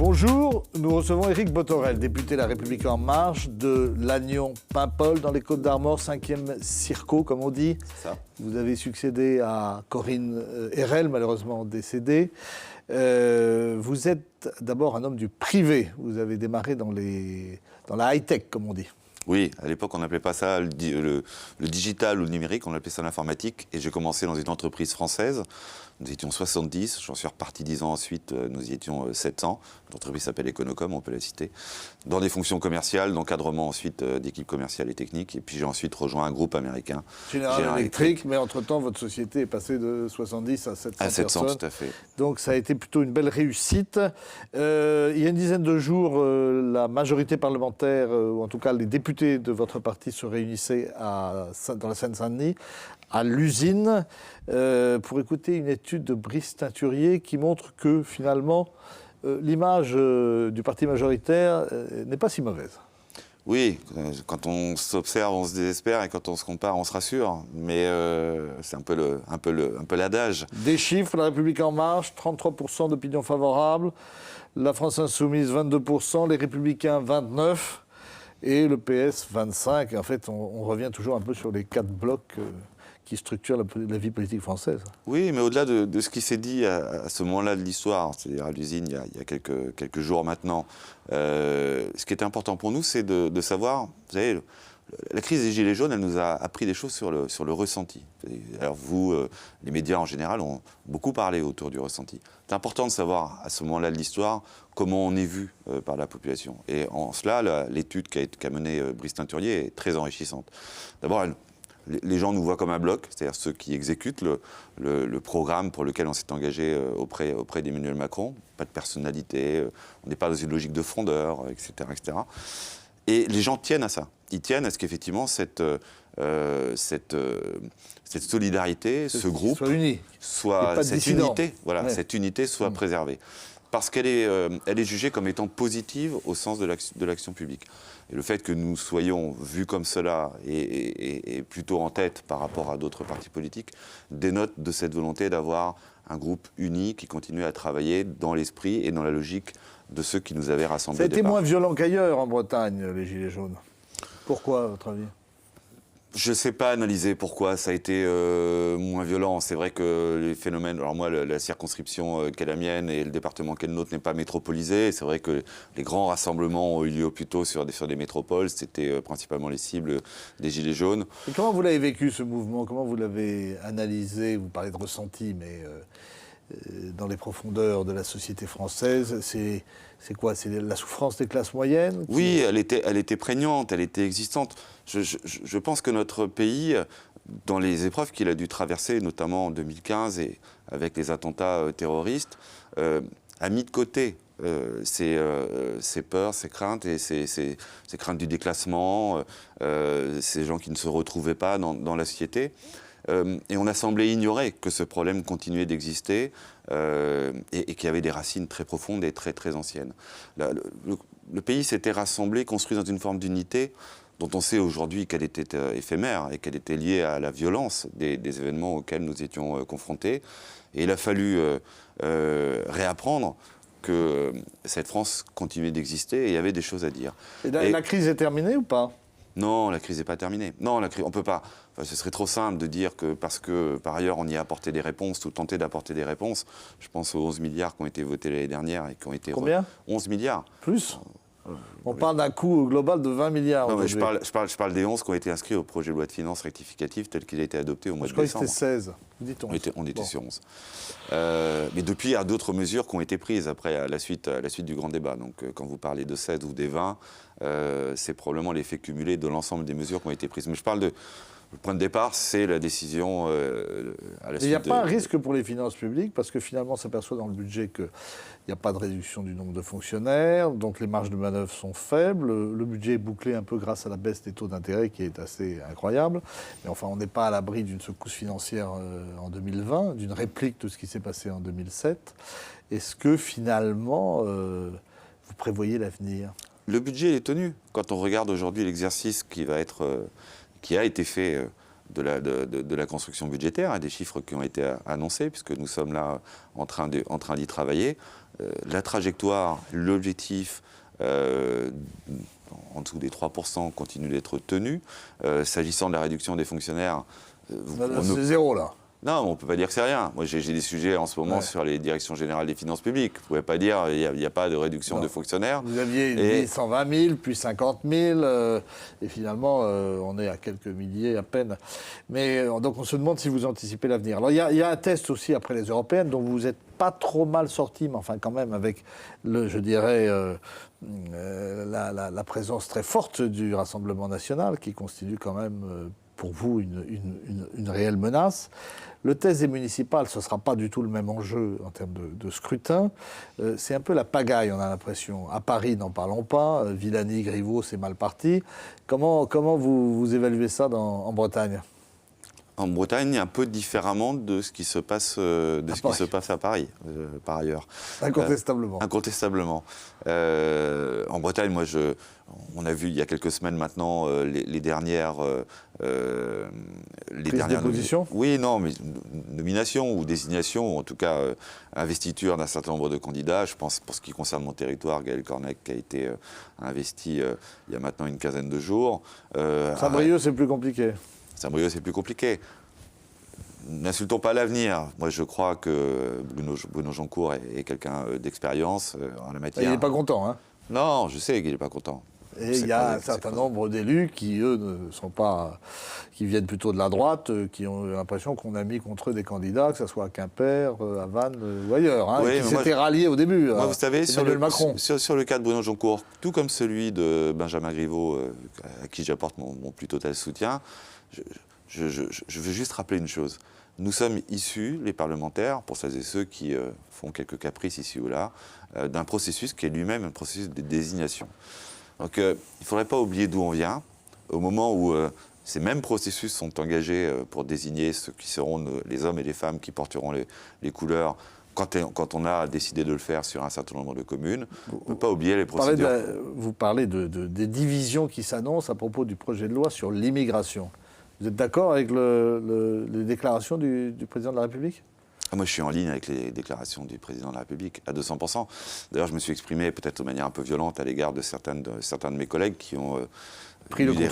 Bonjour, nous recevons Éric Bothorel, député La République En Marche de Lannion-Paimpol dans les Côtes-d'Armor, 5e circo comme on dit. C'est ça. Vous avez succédé à Corinne Herel, malheureusement décédée. Vous êtes d'abord un homme du privé. Vous avez démarré dans la high-tech, comme on dit. Oui, à l'époque, on n'appelait pas ça le digital ou le numérique, on appelait ça l'informatique. Et j'ai commencé dans une entreprise française. Nous étions 70, j'en suis reparti 10 ans ensuite, nous y étions 700. L'entreprise s'appelle Econocom, on peut la citer. Dans des fonctions commerciales, d'encadrement ensuite d'équipes commerciales et techniques. Et puis j'ai ensuite rejoint un groupe américain. General Electric, mais entre-temps, votre société est passée de 70 à 700 à 700, personnes. tout à fait. Donc ça a été plutôt une belle réussite. Il y a une dizaine de jours, la majorité parlementaire, ou en tout cas les députés de votre parti se réunissaient dans la Seine-Saint-Denis, à l'usine, pour écouter une étude de Brice Teinturier qui montre que finalement, l'image du parti majoritaire n'est pas si mauvaise. Oui, quand on s'observe, on se désespère, et quand on se compare, on se rassure. Mais c'est un peu l'adage. Des chiffres, La République En Marche, 33% d'opinion favorable, la France Insoumise, 22%, les Républicains, 29%, et le PS, 25%. En fait, on revient toujours un peu sur les 4 blocs qui structurent la vie politique française. Oui, mais au-delà de ce qui s'est dit à ce moment-là de l'histoire, c'est-à-dire à l'usine il y a quelques jours maintenant, ce qui était important pour nous, c'est de savoir, vous savez, la crise des Gilets jaunes, elle nous a appris des choses sur le ressenti. Alors vous, les médias en général, ont beaucoup parlé autour du ressenti. C'est important de savoir, à ce moment-là de l'histoire, comment on est vu par la population. Et en cela, l'étude qu'a menée Brice Teinturier est très enrichissante. D'abord, les gens nous voient comme un bloc, c'est-à-dire ceux qui exécutent le programme pour lequel on s'est engagé auprès d'Emmanuel Macron. Pas de personnalité, on n'est pas dans une logique de frondeur, etc., etc. Et les gens tiennent à ça. Ils tiennent à ce qu'effectivement cette solidarité, ce groupe, cette unité soit préservée. Parce qu'elle est jugée comme étant positive au sens de l'action publique. Et le fait que nous soyons vus comme cela et plutôt en tête par rapport à d'autres partis politiques dénote de cette volonté d'avoir un groupe uni qui continue à travailler dans l'esprit et dans la logique de ceux qui nous avaient rassemblés. Ça a au été départ. moins violent qu'ailleurs en Bretagne, les Gilets jaunes. Pourquoi, à votre avis ? Je ne sais pas analyser pourquoi ça a été moins violent. C'est vrai que les phénomènes... Alors moi, la circonscription qu'est la mienne et le département qu'est le nôtre n'est pas métropolisé. C'est vrai que les grands rassemblements ont eu lieu plutôt sur des métropoles. C'était principalement les cibles des Gilets jaunes. Et comment vous l'avez vécu, ce mouvement ? Comment vous l'avez analysé ? Vous parlez de ressenti, mais dans les profondeurs de la société française, c'est quoi ? C'est la souffrance des classes moyennes ? Oui, elle était prégnante, elle était existante. Je pense que notre pays, dans les épreuves qu'il a dû traverser, notamment en 2015 et avec les attentats terroristes, a mis de côté ses peurs, ses craintes et ses craintes du déclassement, ces gens qui ne se retrouvaient pas dans la société. Et on a semblé ignorer que ce problème continuait d'exister et qu'il y avait des racines très profondes et très, très anciennes. Le pays s'était rassemblé, construit dans une forme d'unité dont on sait aujourd'hui qu'elle était éphémère et qu'elle était liée à la violence des événements auxquels nous étions confrontés. Et il a fallu réapprendre que cette France continuait d'exister et il y avait des choses à dire. Et la crise est terminée ou pas ? Non, la crise n'est pas terminée. Non, on peut pas. Enfin, ce serait trop simple de dire que parce que, par ailleurs, on y a apporté des réponses ou tenté d'apporter des réponses. Je pense aux 11 milliards qui ont été votés l'année dernière et qui ont été... Combien ? 11 milliards. Plus ? On parle d'un coût global de 20 milliards. Non, mais je parle des 11 qui ont été inscrits au projet de loi de finances rectificative tel qu'il a été adopté au mois de décembre. Je crois que c'était 16. Dites on était sur 11. Mais depuis, il y a d'autres mesures qui ont été prises après, à la suite du grand débat. Donc, quand vous parlez de 16 ou des 20, c'est probablement l'effet cumulé de l'ensemble des mesures qui ont été prises. Mais je parle de... Le point de départ, c'est la décision à la suite. Il n'y a pas un risque pour les finances publiques, parce que finalement, on s'aperçoit dans le budget qu'il n'y a pas de réduction du nombre de fonctionnaires, donc les marges de manœuvre sont faibles. Le budget est bouclé un peu grâce à la baisse des taux d'intérêt qui est assez incroyable. Mais enfin, on n'est pas à l'abri d'une secousse financière en 2020, d'une réplique de ce qui s'est passé en 2007. Est-ce que finalement, vous prévoyez l'avenir ? Le budget est tenu. Quand on regarde aujourd'hui l'exercice qui a été fait de la construction budgétaire, hein, des chiffres qui ont été annoncés, puisque nous sommes là en train d'y travailler. La trajectoire, l'objectif en dessous des 3% continue d'être tenu. S'agissant de la réduction des fonctionnaires... c'est zéro, là. Non, on ne peut pas dire que c'est rien. Moi, j'ai des sujets en ce moment sur les directions générales des finances publiques. Vous ne pouvez pas dire qu'il n'y a pas de réduction de fonctionnaires. Vous aviez dit 120 000, puis 50 000, et finalement, on est à quelques milliers à peine. Mais donc, on se demande si vous anticipez l'avenir. Alors, il y a un test aussi après les européennes, dont vous n'êtes pas trop mal sorti, mais enfin, quand même, avec, je dirais, la présence très forte du Rassemblement national, qui constitue quand même... pour vous, une réelle menace. Le test des municipales, ce ne sera pas du tout le même enjeu en termes de scrutin. C'est un peu la pagaille, on a l'impression. À Paris, n'en parlons pas. Villani, Griveaux, c'est mal parti. Comment vous évaluez ça en Bretagne ? En Bretagne, un peu différemment de ce qui se passe, à Paris, par ailleurs. Incontestablement. Incontestablement. En Bretagne, on a vu il y a quelques semaines maintenant les dernières... Prise de position ? Oui, non, mais nomination ou désignation, ou en tout cas investiture d'un certain nombre de candidats. Je pense, pour ce qui concerne mon territoire, Gaël Cornec qui a été investi il y a maintenant une quinzaine de jours. Saint-Brieuc, c'est plus compliqué. Saint-Brieuc, c'est plus compliqué. N'insultons pas l'avenir. Moi, je crois que Bruno Joncourt est quelqu'un d'expérience en la matière. Il n'est pas content, hein ? Non, je sais qu'il n'est pas content. Et il y a un certain nombre d'élus qui, eux, ne sont pas... qui viennent plutôt de la droite, qui ont l'impression qu'on a mis contre eux des candidats, que ce soit à Quimper, à Vannes ou ailleurs, hein, oui, qui s'étaient ralliés au début. Moi, vous savez, sur le cas de Bruno Joncourt, tout comme celui de Benjamin Griveaux, à qui j'apporte mon plus total soutien, je veux juste rappeler une chose. Nous sommes issus, les parlementaires, pour celles et ceux qui font quelques caprices ici ou là, d'un processus qui est lui-même un processus de désignation. Donc il ne faudrait pas oublier d'où on vient. Au moment où ces mêmes processus sont engagés pour désigner ceux qui seront les hommes et les femmes qui porteront les couleurs, quand on a décidé de le faire sur un certain nombre de communes, on ne peut pas oublier les procédures. Vous parlez des divisions qui s'annoncent à propos du projet de loi sur l'immigration. Vous êtes d'accord avec les déclarations du président de la République ? Moi, je suis en ligne avec les déclarations du président de la République, à 200%. D'ailleurs, je me suis exprimé peut-être de manière un peu violente à l'égard de certains de mes collègues qui ont eu des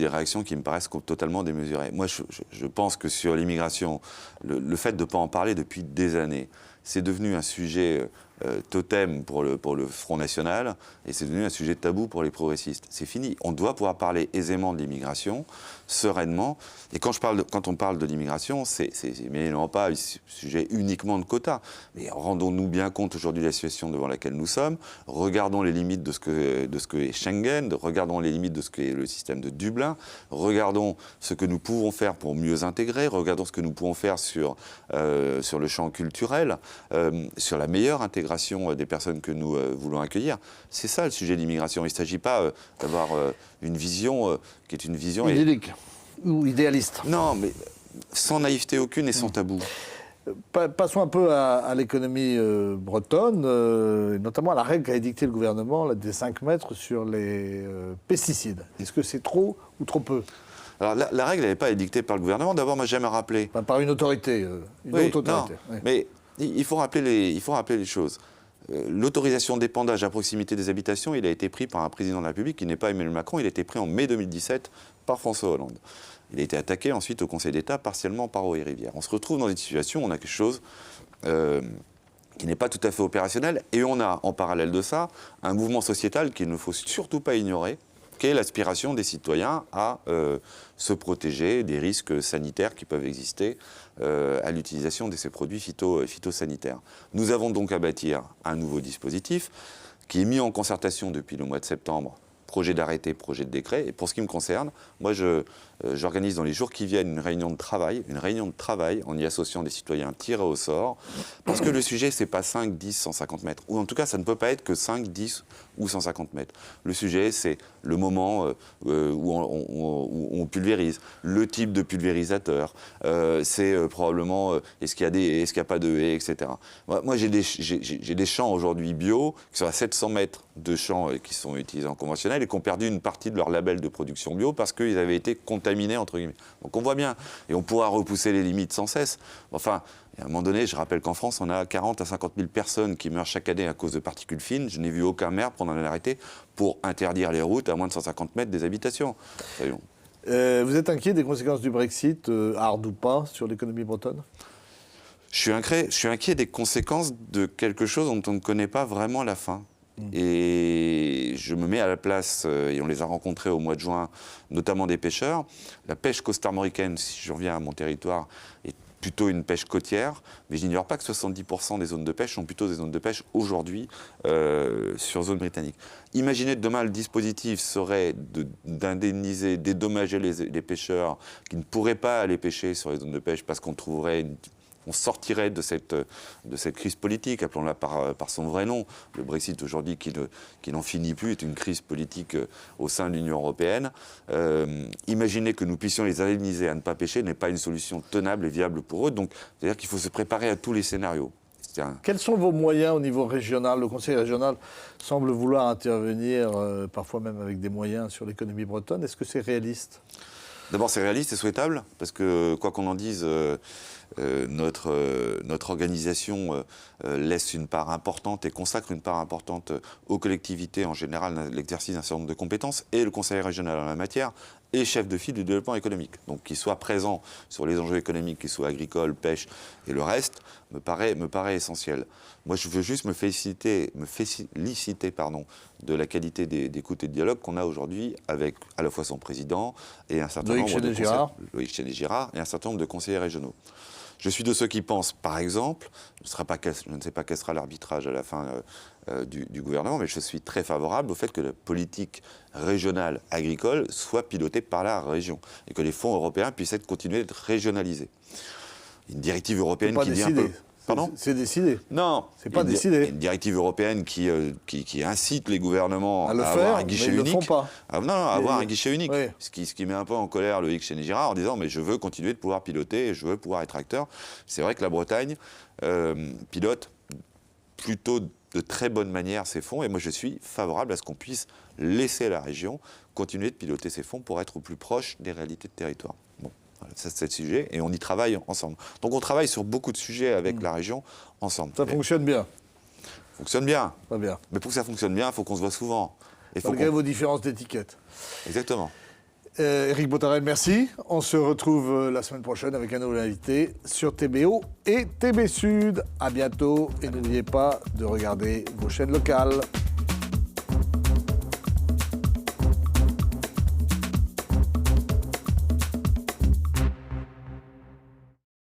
réactions qui me paraissent totalement démesurées. Moi, je pense que sur l'immigration, le fait de ne pas en parler depuis des années, c'est devenu un sujet totem pour le Front National et c'est devenu un sujet tabou pour les progressistes. C'est fini. On doit pouvoir parler aisément de l'immigration, sereinement. Et quand on parle de l'immigration, c'est évidemment pas un sujet uniquement de quotas. Mais rendons-nous bien compte aujourd'hui de la situation devant laquelle nous sommes. Regardons les limites de ce que est Schengen, regardons les limites de ce qu'est le système de Dublin, regardons ce que nous pouvons faire pour mieux intégrer, regardons ce que nous pouvons faire sur le champ culturel, sur la meilleure intégration des personnes que nous voulons accueillir. C'est ça le sujet de l'immigration. Il ne s'agit pas d'avoir une vision qui est une vision... idyllique ou idéaliste. Non, mais sans naïveté aucune et sans tabou. Passons un peu à l'économie bretonne, notamment à la règle qu'a édictée le gouvernement des 5 mètres sur les pesticides. Est-ce que c'est trop ou trop peu ? Alors la règle n'avait pas été dictée par le gouvernement. D'abord, moi, jamais rappelé. Par une autorité. Autre autorité. Non, mais il faut rappeler les choses. L'autorisation d'épandage à proximité des habitations, il a été pris par un président de la République qui n'est pas Emmanuel Macron. Il a été pris en mai 2017 par François Hollande. Il a été attaqué ensuite au Conseil d'État, partiellement par Eau et Rivière. On se retrouve dans une situation où on a quelque chose qui n'est pas tout à fait opérationnel. Et on a, en parallèle de ça, un mouvement sociétal qu'il ne faut surtout pas ignorer, qui est l'aspiration des citoyens à se protéger des risques sanitaires qui peuvent exister à l'utilisation de ces produits phytosanitaires. Nous avons donc à bâtir un nouveau dispositif qui est mis en concertation depuis le mois de septembre, projet d'arrêté, projet de décret. Et pour ce qui me concerne, moi j'organise dans les jours qui viennent une réunion de travail en y associant des citoyens tirés au sort, parce que le sujet c'est pas 5, 10, 150 mètres, ou en tout cas ça ne peut pas être que 5, 10 ou 150 mètres. Le sujet c'est le moment où on pulvérise, le type de pulvérisateur, c'est probablement est-ce qu'il y a pas de haies, etc. Moi j'ai des champs aujourd'hui bio qui sont à 700 mètres de champs qui sont utilisés en conventionnel et qui ont perdu une partie de leur label de production bio parce qu'ils avaient été contaminés contaminé, entre guillemets. Donc on voit bien, et on pourra repousser les limites sans cesse. Enfin, à un moment donné, je rappelle qu'en France, on a 40 à 50 000 personnes qui meurent chaque année à cause de particules fines. Je n'ai vu aucun maire prendre un arrêté pour interdire les routes à moins de 150 mètres des habitations. Voyons. Vous êtes inquiet des conséquences du Brexit, hard ou pas, sur l'économie bretonne ? Je suis inquiet des conséquences de quelque chose dont on ne connaît pas vraiment la fin. Et je me mets à la place, et on les a rencontrés au mois de juin, notamment des pêcheurs. La pêche costarmoricaine, si je reviens à mon territoire, est plutôt une pêche côtière, mais je n'ignore pas que 70% des zones de pêche sont plutôt des zones de pêche aujourd'hui sur zone britannique. Imaginez que demain le dispositif serait d'indemniser, dédommager les pêcheurs qui ne pourraient pas aller pêcher sur les zones de pêche parce qu'on sortirait de cette crise politique, appelons-la par son vrai nom. Le Brexit aujourd'hui qui n'en finit plus est une crise politique au sein de l'Union européenne. Imaginez que nous puissions les indemniser à ne pas pêcher n'est pas une solution tenable et viable pour eux. Donc, c'est-à-dire qu'il faut se préparer à tous les scénarios. Quels sont vos moyens au niveau régional ? Le Conseil régional semble vouloir intervenir, parfois même avec des moyens, sur l'économie bretonne. Est-ce que c'est réaliste ? D'abord, c'est réaliste et souhaitable, parce que, quoi qu'on en dise, notre organisation laisse une part importante et consacre une part importante aux collectivités, en général, l'exercice d'un certain nombre de compétences, et le Conseil régional en la matière, et chef de file du développement économique. Donc, qu'il soit présent sur les enjeux économiques, qu'ils soient agricoles, pêche et le reste, me paraît essentiel. Moi, je veux juste me féliciter de la qualité d'écoute et de dialogue qu'on a aujourd'hui avec à la fois son président et un certain nombre de Loïc Chéné-Girard et un certain nombre de conseillers régionaux. Je suis de ceux qui pensent, par exemple, je ne sais pas quel sera l'arbitrage à la fin du gouvernement, mais je suis très favorable au fait que la politique régionale agricole soit pilotée par la région et que les fonds européens puissent continuer d'être régionalisés. Une directive européenne qui dit un peu... Pardon ? C'est décidé. Non, c'est pas décidé. Une directive européenne qui incite les gouvernements à avoir un guichet unique. Ils le font pas. Avoir un guichet unique. Oui. Ce qui met un peu en colère Loïc Chéné-Girard en disant mais je veux continuer de pouvoir piloter, et je veux pouvoir être acteur. C'est vrai que la Bretagne pilote plutôt de très bonne manière ces fonds, et moi je suis favorable à ce qu'on puisse laisser la région continuer de piloter ces fonds pour être au plus proche des réalités de territoire. Bon. Voilà, ça, c'est le sujet, et on y travaille ensemble. Donc on travaille sur beaucoup de sujets avec la région ensemble. Ça fonctionne bien. Fonctionne bien. Très bien. Mais pour que ça fonctionne bien, il faut qu'on se voit souvent. Malgré vos différences d'étiquette. Exactement. Éric Botarel, merci. On se retrouve la semaine prochaine avec un nouvel invité sur TBO et TB Sud. À bientôt, et n'oubliez pas de regarder vos chaînes locales.